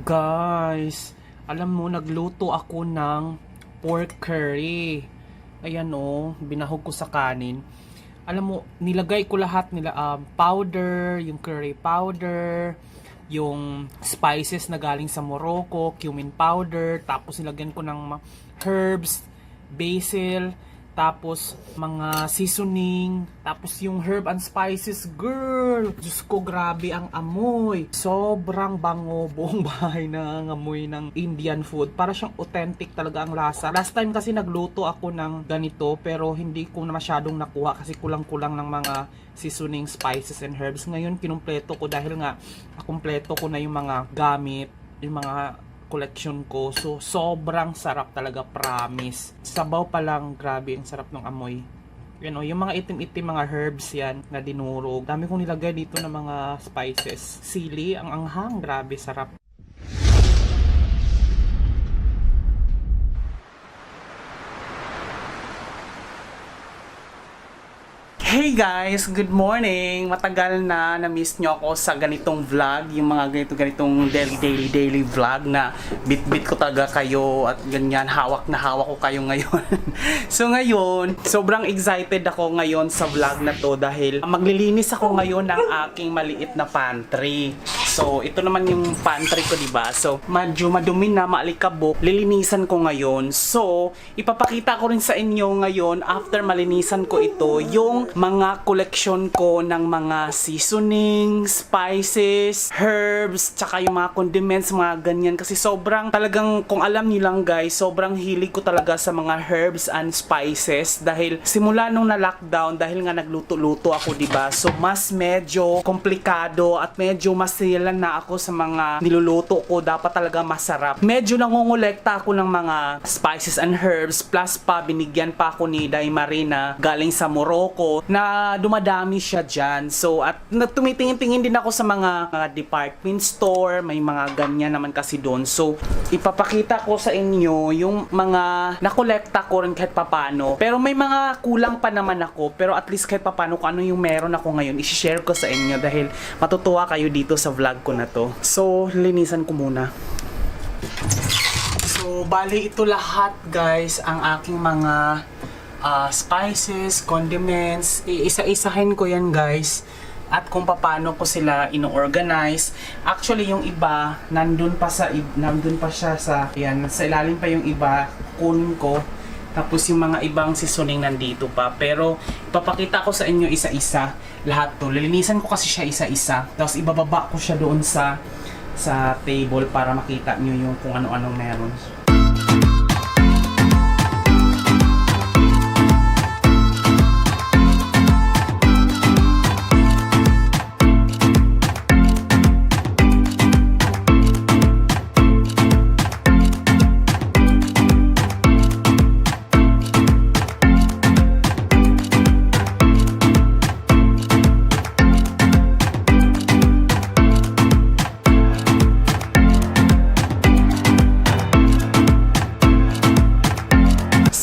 Guys, alam mo, nagluto ako ng pork curry. Ayan o, binahog ko sa kanin. Alam mo, nilagay ko lahat nila, powder, yung curry powder, yung spices na galing sa Morocco, cumin powder, tapos nilagyan ko ng herbs, basil, tapos mga seasoning, tapos yung herb and spices, girl! Diyos ko, grabe ang amoy. Sobrang bango, buong bahay na amoy ng Indian food. Para siyang authentic talaga ang lasa. Last time kasi nagluto ako ng ganito, pero hindi ko na masyadong nakuha kasi kulang-kulang ng mga seasoning, spices, and herbs. Ngayon, kinumpleto ko dahil nga, kumpleto ko na yung mga gamit, yung mga collection ko. So, sobrang sarap talaga, promise. Sabaw pa lang, grabe, ang sarap ng amoy. Yan o, yung mga itim-itim, mga herbs yan na dinurog. Dami kong nilagay dito ng mga spices. Sili, ang anghang, grabe, sarap. Hey guys! Good morning! Matagal na na-miss nyo ako sa ganitong vlog, yung mga ganitong daily vlog na bit-bit ko talaga kayo at ganyan, hawak na hawak ko kayo ngayon. So ngayon, sobrang excited ako ngayon sa vlog na to dahil maglilinis ako ngayon ng aking maliit na pantry. So ito naman yung pantry ko, diba? So medyo madumi na, maalikabok, lilinisan ko ngayon. So ipapakita ko rin sa inyo ngayon after malinisan ko ito yung mga collection ko ng mga seasoning, spices, herbs, tsaka yung mga condiments, mga ganyan. Kasi sobrang talagang, kung alam niyo lang guys, sobrang hilig ko talaga sa mga herbs and spices. Dahil simula nung na-lockdown, dahil nga nagluto-luto ako, diba? So mas medyo komplikado at medyo masilan na ako sa mga niluluto ko. Dapat talaga masarap. Medyo nangongolekta ako ng mga spices and herbs. Plus pa, binigyan pa ako ni Day Marina galing sa Morocco na dumadami siya dyan. So, at tumitingin-tingin din ako sa mga department store. May mga ganyan naman kasi doon. So, ipapakita ko sa inyo yung mga nakolekta ko rin kahit papano. Pero may mga kulang pa naman ako. Pero at least kahit papano kung ano yung meron ako ngayon, isi-share ko sa inyo dahil matutuwa kayo dito sa vlog ko na to. So, linisan ko muna. So, bali ito lahat guys, ang aking mga spices, condiments, iisa-isahin ko yan guys at kung paano ko sila ino-organize. Actually yung iba nandun pa siya sa yan, sa ilalim pa yung iba, kunin ko, tapos yung mga ibang seasoning nandito pa, pero ipapakita ko sa inyo isa-isa lahat to. Lilinisan ko kasi siya isa-isa, tapos ibababa ko siya doon sa table para makita nyo yung kung ano-anong meron.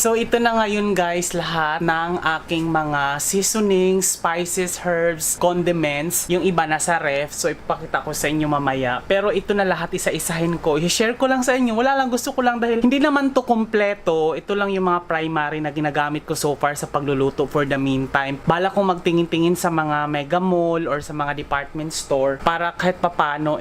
So ito na ngayon guys lahat ng aking mga seasoning, spices, herbs, condiments. Yung iba nasa ref, so ipapakita ko sa inyo mamaya. Pero ito na lahat isa-isahin ko. I-share ko lang sa inyo. Wala lang, gusto ko lang dahil hindi naman to kompleto. Ito lang yung mga primary na ginagamit ko so far sa pagluluto for the meantime. Bala kong magtingin-tingin sa mga mega mall or sa mga department store para kahit papano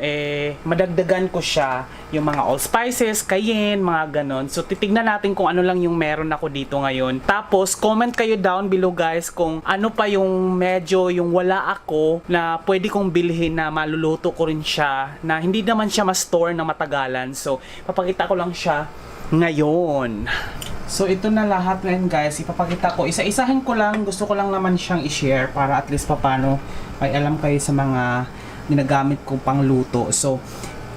madagdagan ko siya yung mga allspices, cayenne, mga ganon. So titignan natin kung ano lang yung meron ako dito ngayon. Tapos comment kayo down below guys kung ano pa yung medyo yung wala ako na pwede kong bilhin na maluluto ko rin siya na hindi naman siya ma-store na matagalan. So papakita ko lang siya ngayon. So ito na lahat ngayon guys, ipapakita ko. Isa-isahin ko lang, gusto ko lang naman siyang i-share para at least papano may alam kayo sa mga ginagamit ko pang luto. So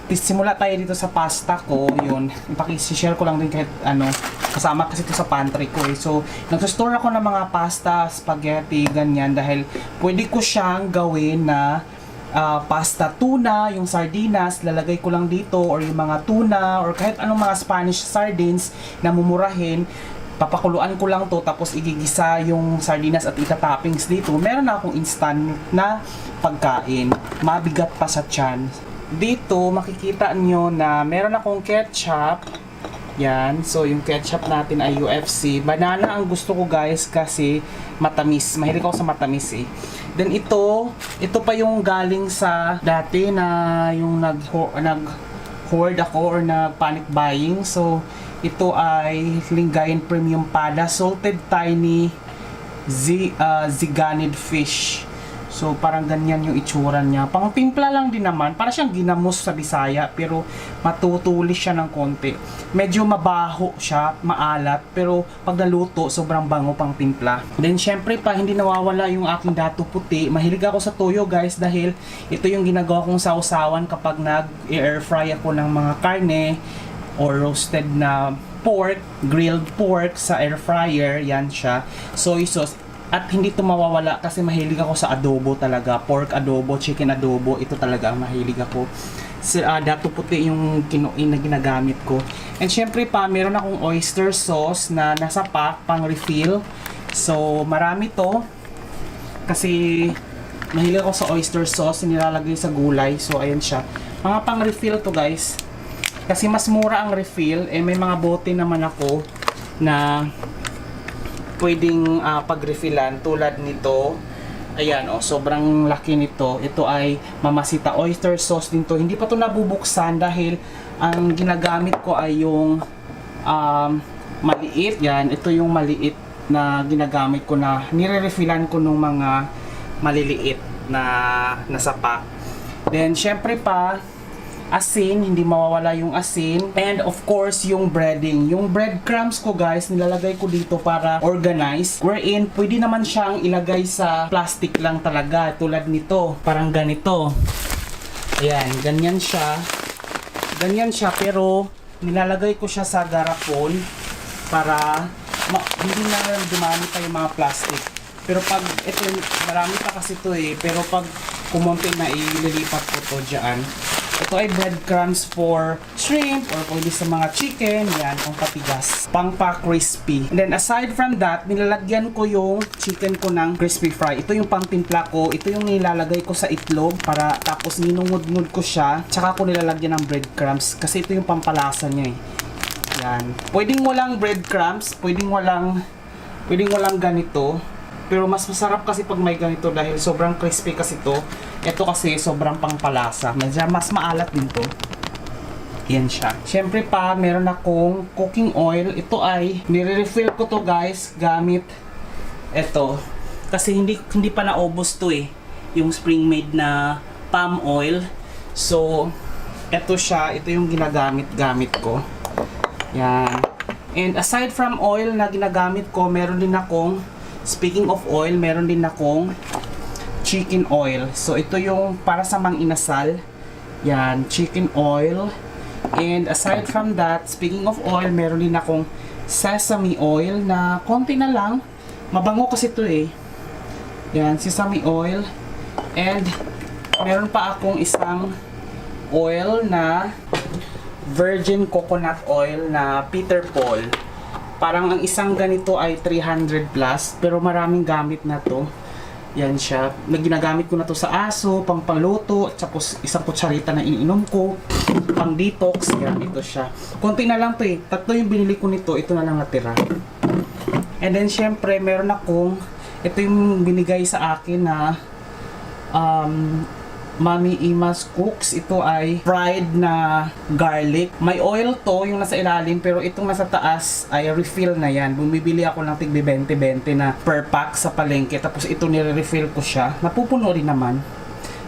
simula tayo dito sa pasta ko, yun, ipaki-share ko lang din kahit ano, kasama kasi ito sa pantry ko eh. So, nag-store ako ng mga pasta, spaghetti, ganyan, dahil pwede ko siyang gawin na pasta tuna, yung sardinas, lalagay ko lang dito, or yung mga tuna, or kahit anong mga Spanish sardines na mumurahin, papakuluan ko lang to tapos igigisa yung sardinas at ita-toppings dito. Meron na akong instant na pagkain, mabigat pa sa tiyan. dito makikita nyo na meron akong ketchup. Yan. So, yung ketchup natin ay UFC. Banana ang gusto ko guys kasi matamis. Mahilig ako sa matamis eh. Then ito pa yung galing sa dati na yung nag-hoard ako or nag-panic buying. So, ito ay Lingayen Premium Pada Salted Tiny Ziganid Fish. So, parang ganyan yung itsura niya. Pang timpla lang din naman. Para siyang ginamos sa Bisaya, pero matutulis siya ng konti. Medyo mabaho siya, maalat, pero pag naluto, sobrang bango pang timpla. Then, syempre pa, hindi nawawala yung aking dato puti. Mahilig ako sa toyo, guys, dahil ito yung ginagawa kong sausawan kapag nag-air fry ako ng mga karne or roasted na pork, grilled pork sa air fryer. Yan siya. Soy sauce. At hindi ito mawawala kasi mahilig ako sa adobo talaga. Pork adobo, chicken adobo, ito talaga ang mahilig ako. Dato puti yung kinuin na ginagamit ko. And syempre pa, meron akong oyster sauce na nasa pack, pang refill. So, marami to. Kasi mahilig ako sa oyster sauce, nilalagay sa gulay. So, ayan siya. Mga pang refill to guys. Kasi mas mura ang refill. Eh, may mga bote naman ako na pwedeng pag-refillan tulad nito. Ayan, oh, sobrang laki nito. Ito ay Mamasita oyster sauce din to. Hindi pa to nabubuksan dahil ang ginagamit ko ay yung maliit. Yan, ito yung maliit na ginagamit ko na nire-refillan ko nung mga maliliit na nasa pack. Then, syempre pa, asin, hindi mawawala yung asin. And of course, yung breading. Yung breadcrumbs ko guys, nilalagay ko dito para organize. Wherein, pwede naman siyang ilagay sa plastic lang talaga. Tulad nito. Parang ganito. Ayan, ganyan siya. Ganyan siya, pero nilalagay ko siya sa garapon para hindi na dumami pa yung mga plastic. Pero pag, ito, marami pa kasi ito eh. Pero pag kumonti na, ililipat ko to dyan. Ito ay breadcrumbs for shrimp or pwede sa mga chicken. Yan, pang patigas. Pang pa-crispy. And then aside from that, nilalagyan ko yung chicken ko ng crispy fry. Ito yung pang timpla ko. Ito yung nilalagay ko sa itlog para tapos ninungod-ngod ko siya. Tsaka ko nilalagyan ng breadcrumbs kasi ito yung pampalasa niya eh. Yan. Pwedeng walang breadcrumbs. Pwedeng walang ganito. Pero mas masarap kasi pag may ganito dahil sobrang crispy kasi to. Ito kasi sobrang pangpalasa. Medyo mas maalat din to. Yan siya. Siyempre pa, meron akong cooking oil. Ito ay, nire-refill ko to guys gamit ito. Kasi hindi pa naubos to eh. Yung spring made na palm oil. So, ito siya. Ito yung ginagamit ko. Yan. And aside from oil na ginagamit ko, meron din akong, speaking of oil, meron din akong chicken oil. So, ito yung para sa mang inasal. Yan, chicken oil. And aside from that, speaking of oil, meron din akong sesame oil na konti na lang. Mabango kasi ito eh. Yan, sesame oil. And meron pa akong isang oil na virgin coconut oil na Peter Paul. Parang ang isang ganito ay 300 plus, pero maraming gamit na to. Yan siya. Ginagamit ko na to sa aso, pang paluto, at tapos isang kutsarita na iniinom ko, pang detox. Yan, ito siya. Konti na lang to eh. Tatlo yung binili ko nito, ito na lang natira. And then syempre, meron akong, ito yung binigay sa akin na Mami Ima's Cooks. Ito ay fried na garlic. May oil to, yung nasa ilalim, pero itong nasa taas ay refill na yan. Bumibili ako ng tigbi 20-20 na per pack sa palengke. Tapos ito nire-refill ko siya. Napupuno rin naman.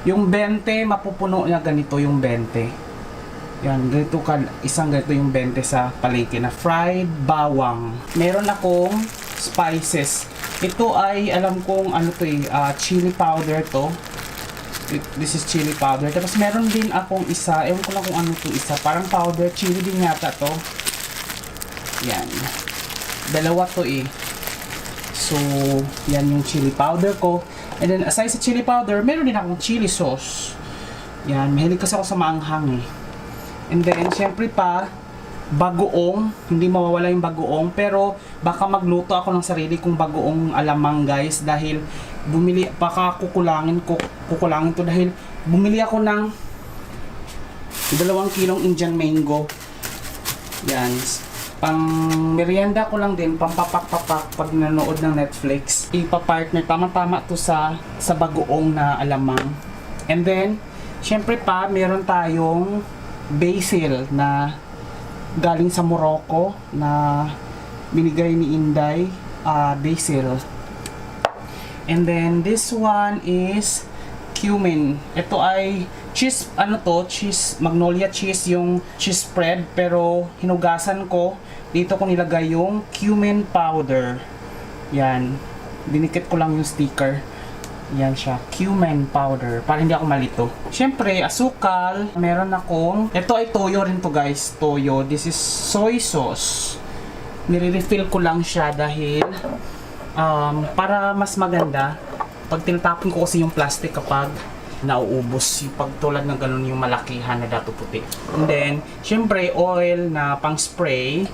Yung 20, mapupuno niya ganito yung 20. Yan, ganito isang ganito yung 20 sa palengke na fried bawang. Meron akong spices. Ito ay, alam kong ano to eh, chili powder to. This is chili powder. Tapos meron din akong isa, ewan ko lang kung ano to isa. Parang powder chili din yata to. Yan. Dalawa to eh. So, yan yung chili powder ko. And then, aside sa chili powder, meron din akong chili sauce. Yan. Mahilig kasi ako sa maanghang eh. And then, syempre pa, bagoong. Hindi mawawala yung bagoong. Pero, baka magluto ako ng sarili kong bagoong alamang guys. Dahil, baka kukulangin to dahil bumili ako ng 2 kilong Indian mango. Yan. Pang merienda ko lang din, pampapak-papak pag nanonood ng Netflix. Ipa-partner, tama-tama to sa bagoong na alamang. And then, syempre pa, meron tayong basil na galing sa Morocco na binigay ni Inday, basil. And then, this one is cumin. Ito ay cheese, cheese, magnolia cheese, yung cheese spread, pero hinugasan ko. Dito ko nilagay yung cumin powder. Yan. Dinikit ko lang yung sticker. Yan siya. Cumin powder. Para hindi ako malito. Siyempre, asukal. Meron akong, ito ay toyo rin to guys. Toyo. This is soy sauce. Nire-refill ko lang siya dahil para mas maganda. Pag tinatapon ko kasi yung plastic kapag nauubos yung pagtulad ng ganun yung malakihan na dato puti. And then, syempre, oil na pang spray,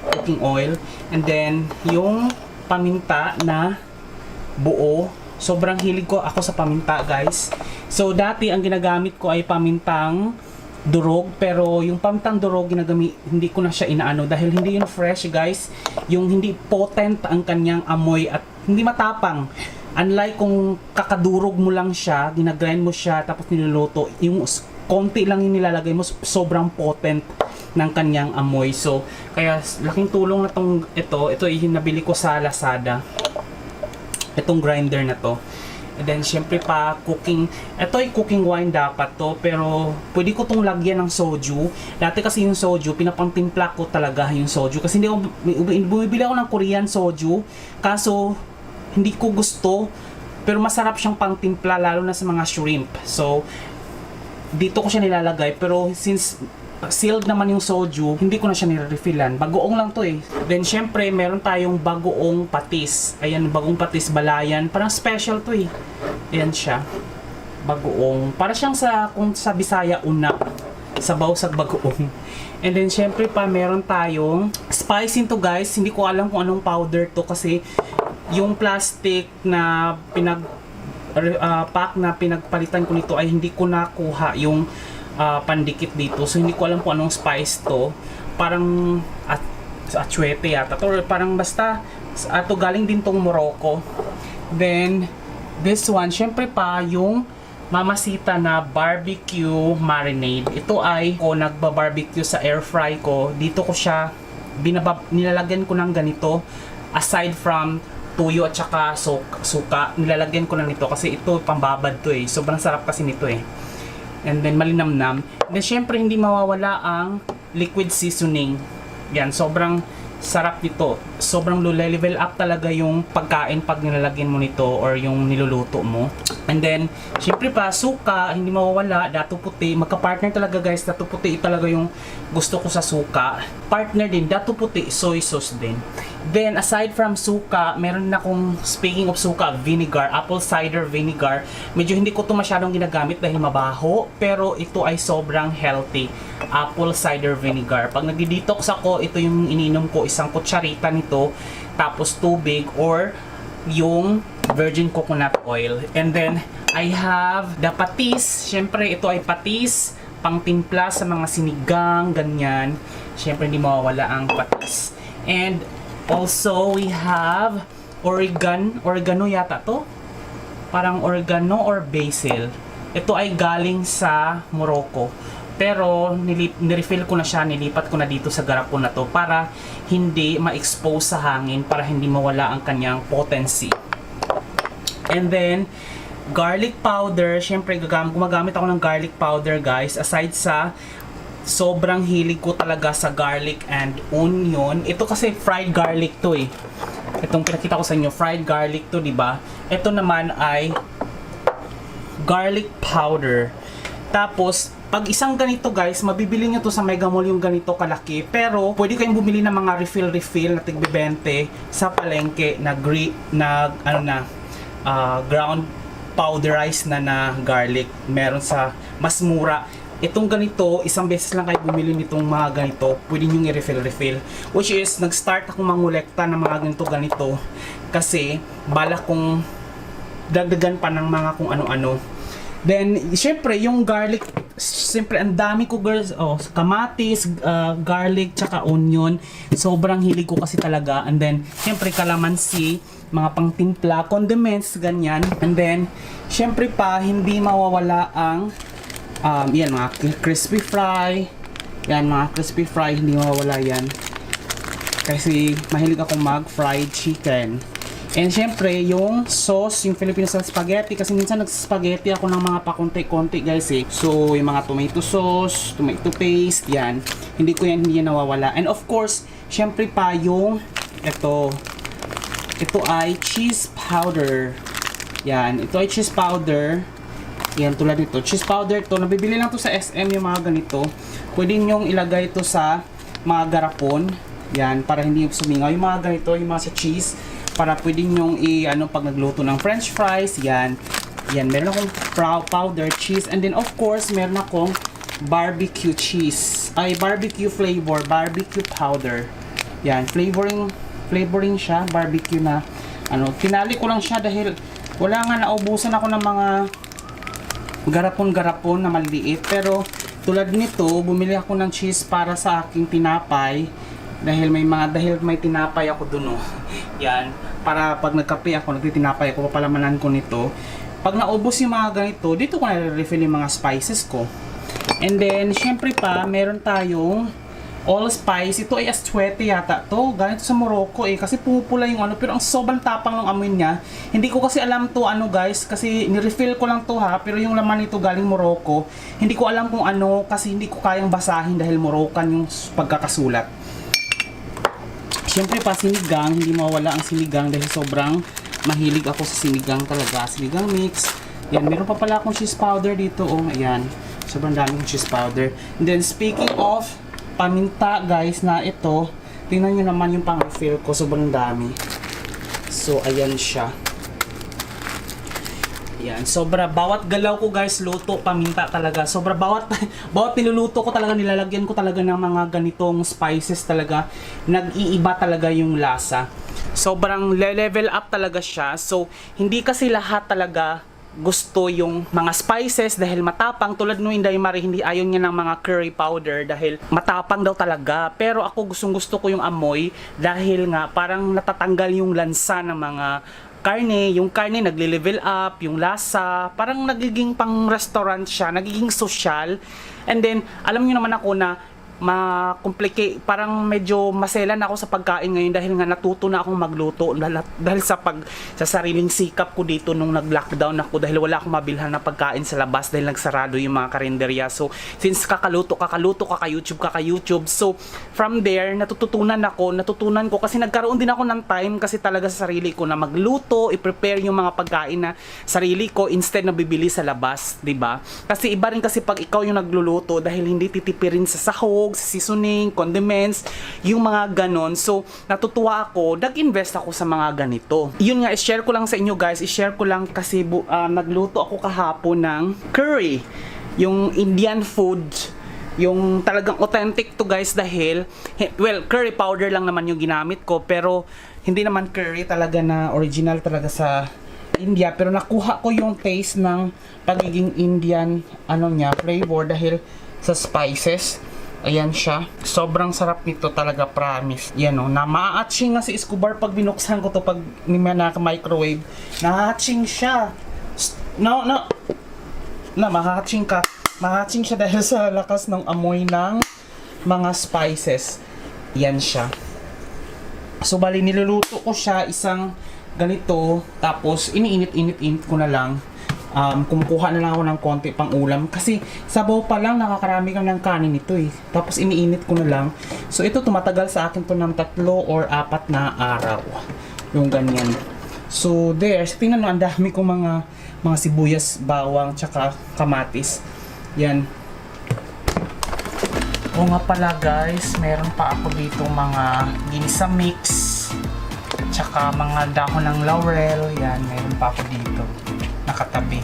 cooking oil. And then, yung paminta na buo. Sobrang hilig ko ako sa paminta, guys. So, dati ang ginagamit ko ay pamintang durog, pero yung pamintang durog hindi ko na siya inaano dahil hindi yun fresh, guys. Yung hindi potent ang kanyang amoy at hindi matapang. Unlike kung kakadurog mo lang siya, ginagrind mo siya, tapos niluluto, yung konti lang yung nilalagay mo, sobrang potent ng kanyang amoy. So, kaya laking tulong na ito yung nabili ko sa Lazada. Itong grinder na to. And then, syempre pa, ito ay cooking wine dapat to, pero pwede ko tong lagyan ng soju. Dati kasi yung soju, pinapangtimpla ko talaga yung soju. Kasi bumibili ako ng Korean soju, kaso, hindi ko gusto, pero masarap siyang pangtimpla lalo na sa mga shrimp. So, dito ko siya nilalagay, pero since sealed naman yung soju, hindi ko na siya nire-refillan. Bagoong lang to eh. Then, syempre, meron tayong bagoong patis. Ayan, bagoong patis, balayan. Parang special to eh. Ayan siya. Bagoong. Para siyang kung sa Bisaya, unak. Sabaw sa bagoong. And then, syempre pa, meron tayong spice to guys. Hindi ko alam kung anong powder to kasi yung plastic na pack na pinagpalitan ko nito ay hindi ko nakuha yung pandikit dito. So, hindi ko alam kung anong spice to. Parang atsuete yata. Parang basta, galing din tong Morocco. Then, this one, syempre pa, yung Mamacita na barbecue marinade. Ito ay nagba-barbecue sa air fry ko. Dito ko siya, nilalagyan ko ng ganito. Aside from tuyo at saka suka, nilalagyan ko na nito kasi ito pambabad to eh. Sobrang sarap kasi nito eh. And then malinamnam. And then syempre hindi mawawala ang liquid seasoning. Yan, sobrang sarap nito. Sobrang level up talaga yung pagkain pag nilalagyan mo nito or yung niluluto mo. And then, syempre pa, suka, hindi mawawala, dato puti. Magka-partner talaga guys, dato puti talaga yung gusto ko sa suka. Partner din, dato puti, soy sauce din. Then, aside from suka, meron na akong, speaking of suka, vinegar, apple cider vinegar. Medyo hindi ko ito masyadong ginagamit dahil mabaho, pero ito ay sobrang healthy. Apple cider vinegar. Pag nag-detox ako, ito yung ininom ko, isang kutsarita nito, tapos tubig, or yung virgin coconut oil. And then, I have the patis. Syempre, ito ay patis, pangtimpla sa mga sinigang, ganyan. Syempre, hindi mawawala ang patis. And, also, we have oregano yata to. Parang oregano or basil. Ito ay galing sa Morocco. Pero, nirefill ko na siya, nilipat ko na dito sa garapon na to para hindi ma-expose sa hangin, para hindi mawala ang kanyang potency. And then, garlic powder. Syempre, gumagamit ako ng garlic powder, guys. Aside sa sobrang hilig ko talaga sa garlic and onion. Ito kasi fried garlic to eh. Itong pinakita ko sa inyo, fried garlic to, di ba? Ito naman ay garlic powder. Tapos, pag isang ganito guys, mabibili nyo to sa Mega Mall yung ganito kalaki. Pero, pwede kayong bumili ng mga refill na tig-20 sa palengke na ground powderized na garlic. Meron sa mas mura. Itong ganito, isang beses lang kayo bumili nitong mga ganito, pwede nyo i-refill. Which is, nag-start akong mangolekta ng mga ganito kasi balak kong dagdagan pa ng mga kung ano-ano. Then, syempre, yung garlic Siyempre, ang dami ko girls, kamatis, garlic, tsaka onion. Sobrang hilig ko kasi talaga. And then, siyempre, kalamansi, mga pangtimpla, condiments, ganyan. And then, siyempre pa, hindi mawawala ang, yan, mga crispy fry. Yan, mga crispy fry, hindi mawawala yan. Kasi, mahilig ako mag-fried chicken. And syempre, yung sauce, yung Filipino style spaghetti, kasi minsan nagspaghetti ako ng mga pakunti-konti guys eh. So, yung mga tomato sauce, tomato paste, yan. Hindi yan nawawala. And of course, syempre pa yung, ito ay cheese powder. Yan, ito ay cheese powder. Yan, tulad nito. Cheese powder to, nabibili lang to sa SM yung mga ganito. Pwede nyong ilagay ito sa mga garapon. Yan, para hindi sumingaw. Yung mga ganito, yung mga sa cheese, para pwede nyong pag nagluto ng french fries, yan, meron akong powder cheese, and then of course, meron akong barbecue cheese, barbecue flavor, barbecue powder, yan, flavoring siya, barbecue na, tinali ko lang siya dahil wala nga, naubusan ako ng mga garapon na maliliit, pero tulad nito, bumili ako ng cheese para sa aking tinapay, dahil may tinapay ako dun, yan, para pag nagkape ako, nagtitinapay ako, papalamanan ko nito. Pag naubos yung mga ganito, dito ko na-refill yung mga spices ko. And then, syempre pa, meron tayong allspice. Ito ay aswete yata to. Ganito sa Morocco kasi pumupula yung pero ang sobrang tapang ng amoy niya. Hindi ko kasi alam to guys, kasi ni-refill ko lang to pero yung laman nito galing Morocco. Hindi ko alam kung kasi hindi ko kayang basahin dahil Moroccan yung pagkakasulat. Siyempre pa, sinigang, hindi mawala ang sinigang dahil sobrang mahilig ako sa sinigang talaga. Sinigang mix. Yan, meron pa pala akong cheese powder dito. Ayan. Sobrang daming cheese powder. And then, speaking of paminta, guys, na ito, tingnan nyo naman yung pang-refill ko. Sobrang dami. So, ayan siya. Yan, bawat galaw ko guys, luto, paminta talaga. Bawat niluluto ko talaga, nilalagyan ko talaga ng mga ganitong spices talaga. Nag-iiba talaga yung lasa. Sobrang level up talaga siya. So, hindi kasi lahat talaga gusto yung mga spices dahil matapang. Tulad nung Inday Marie, hindi ayaw niya ng mga curry powder dahil matapang daw talaga. Pero ako gusto ko yung amoy dahil nga parang natatanggal yung lansa ng mga karne, yung karne nagle-level up, yung lasa, parang nagiging pang restaurant siya, nagiging social. And then, alam niyo naman ako na ma-complicate, parang medyo maselan ako sa pagkain ngayon dahil nga natuto na akong magluto dahil sa sariling sikap ko dito nung nag-lockdown ako dahil wala akong mabilhan na pagkain sa labas dahil nagsarado yung mga karinderya. So since kaka-YouTube, kaka-YouTube, so from there natutunan ko kasi nagkaroon din ako ng time kasi talaga sa sarili ko na magluto, i-prepare yung mga pagkain na sarili ko instead na bibili sa labas, 'di ba? Kasi iba rin kasi pag ikaw yung nagluluto dahil hindi titipirin sa sahog, seasoning, condiments, yung mga ganon. So, natutuwa ako, nag-invest ako sa mga ganito. Yun nga, i-share ko lang sa inyo guys, i-share ko lang kasi nagluto ako kahapon ng curry. Yung Indian food, yung talagang authentic to guys dahil, well, curry powder lang naman yung ginamit ko, pero hindi naman curry talaga na original talaga sa India, pero nakuha ko yung taste ng pagiging Indian, flavor dahil sa spices. Ayan siya. Sobrang sarap nito talaga, promise. Yan na ma-hatching nga si Escobar pag binuksan ko to pag naka-microwave. Na-hatching siya. Ma-hatching ka. Ma-hatching siya dahil sa lakas ng amoy ng mga spices. Yan siya. So, bali, niluluto ko siya isang ganito. Tapos, iniinit ko na lang. Kumukuha na lang ako ng konti pang ulam kasi sabaw pa lang nakakarami kang ng kanin nito tapos iniinit ko na lang. So ito tumatagal sa akin to ng 3 or 4 na araw yung ganyan. So there, tingnan mo, ang dami kong mga sibuyas, bawang, tsaka kamatis. Yan. O nga pala guys, meron pa ako dito mga ginisa mix, tsaka mga dahon ng laurel. Yan, meron pa ako dito nakatabi.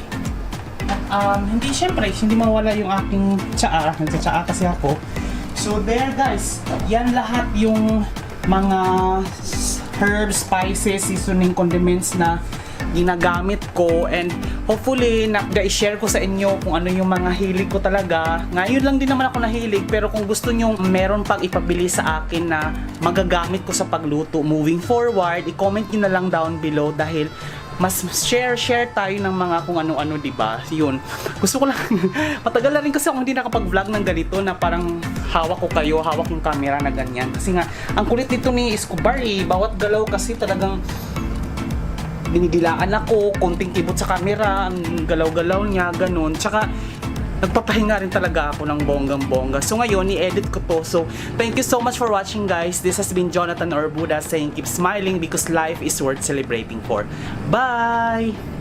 Hindi mawala yung aking tsaa. Nagtsaa kasi ako. So there guys, yan lahat yung mga herbs, spices, seasoning, condiments na ginagamit ko, and hopefully na-share ko sa inyo kung ano yung mga hilig ko talaga. Ngayon lang din naman ako nahilig, pero kung gusto nyo meron pang ipabili sa akin na magagamit ko sa pagluto moving forward, i-comment nyo na lang down below dahil mas share tayo ng mga kung ano-ano, diba? Yun. Gusto ko lang, matagal na rin kasi ako hindi nakapag-vlog ng ganito na parang hawak ko kayo, hawak yung camera na ganyan. Kasi nga, ang kulit nito ni Escobar bawat galaw kasi talagang binidilaan ako, konting kibot sa camera, ang galaw-galaw niya, ganun. Tsaka, nagpapahinga rin talaga ako ng bonggang-bongga. So ngayon, i-edit ko to. So, thank you so much for watching, guys. This has been Jonathan Orbuda saying keep smiling because life is worth celebrating for. Bye!